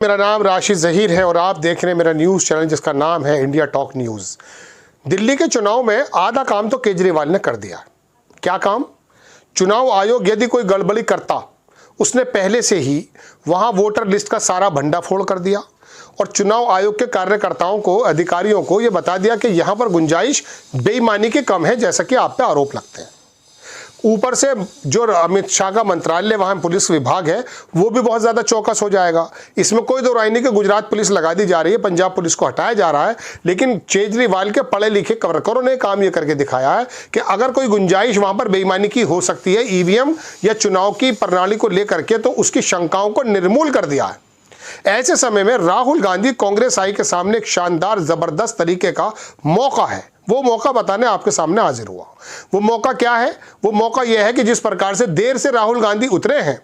मेरा नाम राशिद ज़हीर है और आप देख रहे हैं मेरा न्यूज़ चैनल जिसका नाम है इंडिया टॉक न्यूज़। दिल्ली के चुनाव में आधा काम तो केजरीवाल ने कर दिया। क्या काम? चुनाव आयोग यदि कोई गड़बड़ी करता, उसने पहले से ही वहां वोटर लिस्ट का सारा भंडाफोड़ कर दिया और चुनाव आयोग के कार्यकर्ताओं को, अधिकारियों को यह बता दिया कि यहां पर गुंजाइश बेईमानी की कम है, जैसा कि आप पे आरोप लगते हैं। ऊपर से जो अमित शाह का मंत्रालय, वहां पुलिस विभाग है, वो भी बहुत ज्यादा चौकस हो जाएगा। इसमें कोई दो राय नहीं कि गुजरात पुलिस लगा दी जा रही है, पंजाब पुलिस को हटाया जा रहा है, लेकिन केजरीवाल के पढ़े लिखे वर्करों ने काम ये करके दिखाया है कि अगर कोई गुंजाइश वहां पर बेईमानी की हो सकती है ईवीएम या चुनाव की प्रणाली को लेकर के, तो उसकी शंकाओं को निर्मूल कर दिया है। ऐसे समय में राहुल गांधी कांग्रेस आई के सामने एक शानदार जबरदस्त तरीके का मौका है। वो मौका बताने आपके सामने हाजिर हुआ। वो मौका क्या है? वो मौका यह है कि जिस प्रकार से देर से राहुल गांधी उतरे हैं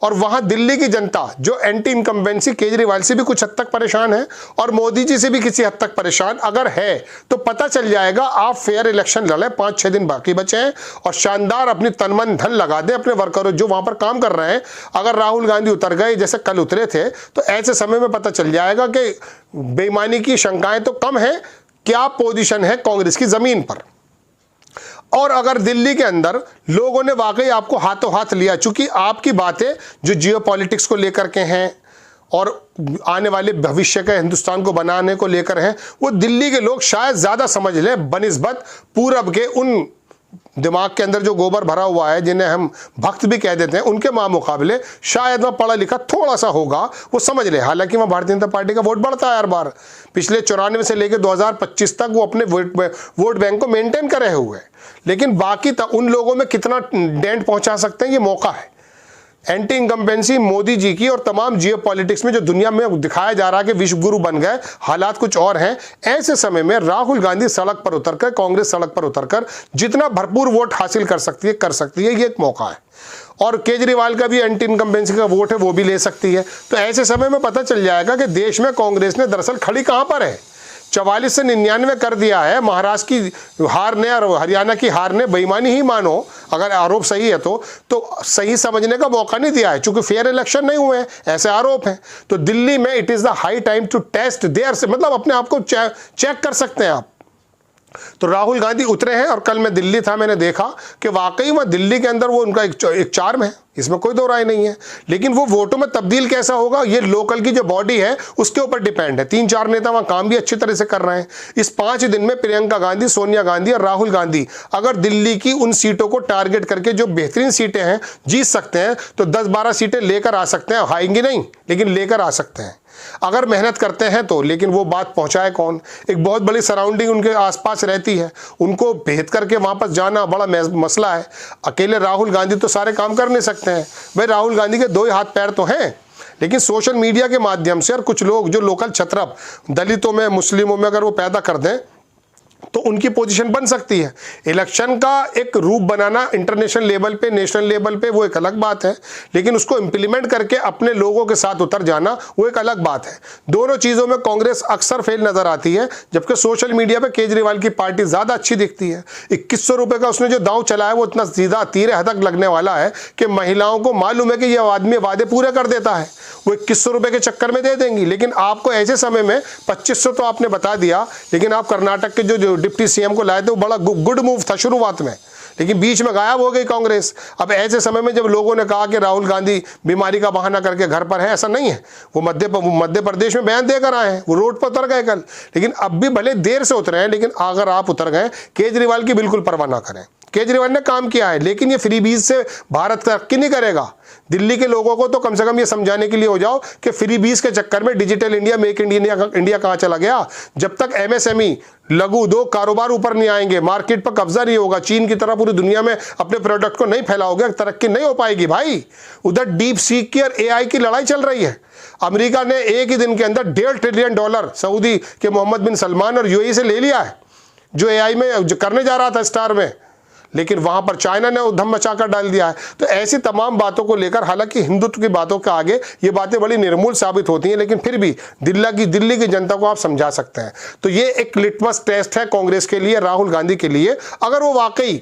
और वहां दिल्ली की जनता जो एंटी इनकम्बेंसी केजरीवाल से भी कुछ हद तक परेशान है और मोदी जी से भी किसी हद तक परेशान अगर है, तो पता चल जाएगा आप फेयर इलेक्शन लड़े, 5-6 दिन बाकी बचे हैं और शानदार अपनी तन मन धन लगा दें अपने वर्करों जो वहां पर काम कर रहे हैं। अगर राहुल गांधी उतर गए जैसे कल उतरे थे, तो ऐसे समय में पता चल जाएगा कि बेईमानी की शंकाएं तो कम है, क्या पोजीशन है कांग्रेस की जमीन पर। और अगर दिल्ली के अंदर लोगों ने वाकई आपको हाथों हाथ लिया, चूंकि आपकी बातें जो जियोपॉलिटिक्स को लेकर के हैं और आने वाले भविष्य के हिंदुस्तान को बनाने को लेकर हैं, वो दिल्ली के लोग शायद ज्यादा समझ लें बनिस्बत पूरब के उन दिमाग के अंदर जो गोबर भरा हुआ है, जिन्हें हम भक्त भी कह देते हैं, उनके मुकाबले शायद वह पढ़ा लिखा थोड़ा सा होगा, वो समझ ले। हालांकि वह भारतीय जनता पार्टी का वोट बढ़ता है हर बार, पिछले 94 से लेकर 2025 तक वो अपने वोट बैंक को मेंटेन कर रहे हुए, लेकिन बाकी तक उन लोगों में कितना डेंट पहुंचा सकते हैं, ये मौका है। एंटी इनकम्बेंसी मोदी जी की और तमाम जियो पॉलिटिक्स में जो दुनिया में दिखाया जा रहा है कि विश्व गुरु बन गए, हालात कुछ और हैं। ऐसे समय में राहुल गांधी सड़क पर उतरकर, कांग्रेस सड़क पर उतरकर जितना भरपूर वोट हासिल कर सकती है, ये एक मौका है। और केजरीवाल का भी एंटी इनकम्बेंसी का वोट है, वो भी ले सकती है। तो ऐसे समय में पता चल जाएगा कि देश में कांग्रेस ने दरअसल खड़ी कहां पर है। 44 से 99 कर दिया है। महाराष्ट्र की हार ने और हरियाणा की हार ने बेईमानी ही मानो, अगर आरोप सही है तो सही समझने का मौका नहीं दिया है, चूंकि फेयर इलेक्शन नहीं हुए हैं, ऐसे आरोप हैं। तो दिल्ली में it is the high time to test their से, मतलब अपने आप को चेक कर सकते हैं आप। तो राहुल गांधी उतरे हैं और कल मैं दिल्ली था, मैंने देखा कि वाकई में दिल्ली के अंदर वो उनका एक चार्म है, इसमें कोई दो राय नहीं है। लेकिन वो वोटों में तब्दील कैसा होगा, ये लोकल की जो बॉडी है उसके ऊपर डिपेंड है। 3-4 नेता वहां काम भी अच्छी तरह से कर रहे हैं। इस 5 दिन में प्रियंका गांधी, सोनिया गांधी और राहुल गांधी अगर दिल्ली की उन सीटों को टारगेट करके जो बेहतरीन सीटें हैं जीत सकते हैं, तो 10-12 सीटें लेकर आ सकते हैं। आएंगी नहीं, लेकिन लेकर आ सकते हैं अगर मेहनत करते हैं तो। लेकिन वो बात पहुंचाए कौन? एक बहुत बड़ी सराउंडिंग उनके आसपास रहती है, उनको भेद करके वापस जाना बड़ा मसला है। अकेले राहुल गांधी तो सारे काम कर नहीं सकते हैं भाई। राहुल गांधी के 2 ही हाथ पैर तो हैं, लेकिन सोशल मीडिया के माध्यम से और कुछ लोग जो लोकल छत्रप दलितों में, मुस्लिमों में अगर वो पैदा कर दें तो उनकी पोजीशन बन सकती है। इलेक्शन का एक रूप बनाना इंटरनेशनल लेवल पे, नेशनल लेवल पे, वो एक अलग बात है, लेकिन उसको इंप्लीमेंट करके अपने लोगों के साथ उतर जाना वो एक अलग बात है। दोनों चीजों में कांग्रेस अक्सर फेल नजर आती है, जबकि सोशल मीडिया पे केजरीवाल की पार्टी ज्यादा अच्छी दिखती है। 2100 रुपए का उसने जो दांव चलाया वो इतना सीधा तीर हदक लगने वाला है कि महिलाओं को मालूम है कि यह आदमी वादे पूरे कर देता है, वो 2100 रुपए के चक्कर में दे देंगी। लेकिन आपको ऐसे समय में 2500 तो आपने बता दिया, लेकिन आप कर्नाटक के जो डिप्टी सीएम को लाए थे वो बड़ा गुड मूव था शुरुआत में, लेकिन बीच में गायब हो गई कांग्रेस। अब ऐसे समय में जब लोगों ने कहा कि राहुल गांधी बीमारी का बहाना करके घर पर है, ऐसा नहीं है। वो मध्य प्रदेश में बयान देकर आए हैं, वो रोड पर उतर गए कल। लेकिन अब भी भले देर से उतरे हैं, लेकिन अगर आप उतर गए, केजरीवाल की बिल्कुल परवाह ना करें। केजरीवाल ने काम किया है, लेकिन ये फ्रीबीज से भारत तरक्की नहीं करेगा। दिल्ली के लोगों को तो कम से कम ये समझाने के लिए हो जाओ कि फ्रीबीज के चक्कर में डिजिटल इंडिया, मेक इंडिया कहां चला गया। जब तक एमएसएमई, लघु उद्योग कारोबार ऊपर नहीं आएंगे, मार्केट पर कब्जा नहीं होगा, चीन की तरह पूरी दुनिया में अपने प्रोडक्ट को नहीं फैलाओगे, तरक्की नहीं हो पाएगी भाई। उधर डीप सीक की और एआई की लड़ाई चल रही है। अमेरिका ने एक ही दिन के अंदर $1.5 ट्रिलियन सऊदी के मोहम्मद बिन सलमान और यूएई से ले लिया है, जो एआई में जो करने जा रहा था स्टार में। लेकिन वहां पर चाइना ने उधम मचाकर डाल दिया है। तो ऐसी तमाम बातों को लेकर, हालांकि हिंदुत्व की बातों के आगे ये बातें बड़ी निर्मूल साबित होती हैं, लेकिन फिर भी दिल्ली की जनता को आप समझा सकते हैं। तो ये एक लिटमस टेस्ट है कांग्रेस के लिए, राहुल गांधी के लिए। अगर वो वाकई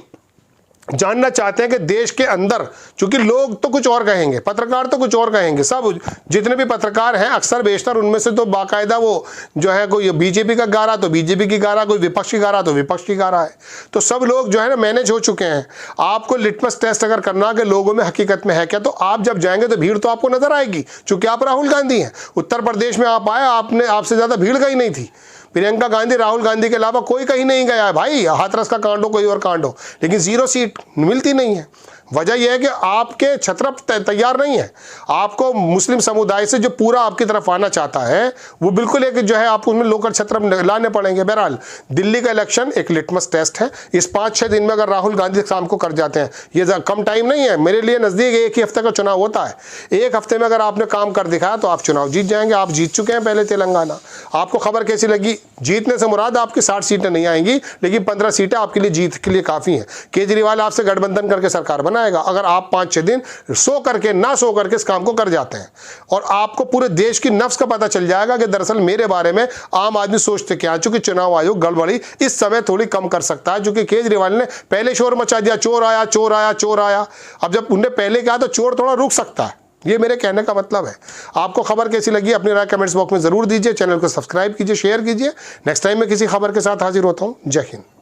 जानना चाहते हैं कि देश के अंदर, चूंकि लोग तो कुछ और कहेंगे, पत्रकार तो कुछ और कहेंगे, सब जितने भी पत्रकार हैं अक्सर बेशतर उनमें से तो बाकायदा वो जो है कोई बीजेपी का गा रहा तो बीजेपी की गा रहा, कोई विपक्ष की गा रहा तो विपक्ष की गा रहा है। तो सब लोग जो है ना मैनेज हो चुके हैं। आपको लिटमस टेस्ट अगर करना कि लोगों में हकीकत में है क्या, तो आप जब जाएंगे तो भीड़ तो आपको नजर आएगी, चूंकि आप राहुल गांधी हैं। उत्तर प्रदेश में आप आए, आपने आपसे ज्यादा भीड़ कहीं नहीं थी। प्रियंका गांधी, राहुल गांधी के अलावा कोई कहीं नहीं गया है भाई, हाथरस का कांड हो कोई और कांड हो, लेकिन 0 सीट मिलती नहीं है। वजह यह है कि आपके छत्रप तैयार नहीं है। आपको मुस्लिम समुदाय से जो पूरा आपकी तरफ आना चाहता है वो बिल्कुल एक जो है आपको उनमें लोकल छत्रप लाने पड़ेंगे। बहरहाल दिल्ली का इलेक्शन एक लिटमस टेस्ट है। इस 5-6 दिन में अगर राहुल गांधी शाम को कर जाते हैं, ये कम टाइम नहीं है मेरे लिए, नज़दीक 1 ही हफ्ते का चुनाव होता है। 1 हफ्ते में अगर आपने काम कर दिखाया तो आप चुनाव जीत जाएंगे। आप जीत चुके हैं पहले तेलंगाना। आपको खबर कैसी लगी? जीतने से मुराद आपकी 60 सीटें नहीं आएंगी, लेकिन 15 सीटें आपके लिए जीत के लिए काफ़ी हैं। केजरीवाल आपसे गठबंधन करके सरकार बनाएगा अगर आप 5-6 दिन सो करके इस काम को कर जाते हैं। और आपको पूरे देश की नफ्स का पता चल जाएगा कि दरअसल मेरे बारे में आम आदमी सोचते क्या। चूंकि चुनाव आयोग गड़बड़ी इस समय थोड़ी कम कर सकता है, क्योंकि केजरीवाल ने पहले शोर मचा दिया, चोर आया चोर आया चोर आया। अब जब उनने पहले कहा तो चोर थोड़ा रुक सकता है, ये मेरे कहने का मतलब है। आपको खबर कैसी लगी अपनी राय कमेंट्स बॉक्स में जरूर दीजिए। चैनल को सब्सक्राइब कीजिए, शेयर कीजिए। नेक्स्ट टाइम मैं किसी खबर के साथ हाजिर होता हूं। जय हिंद।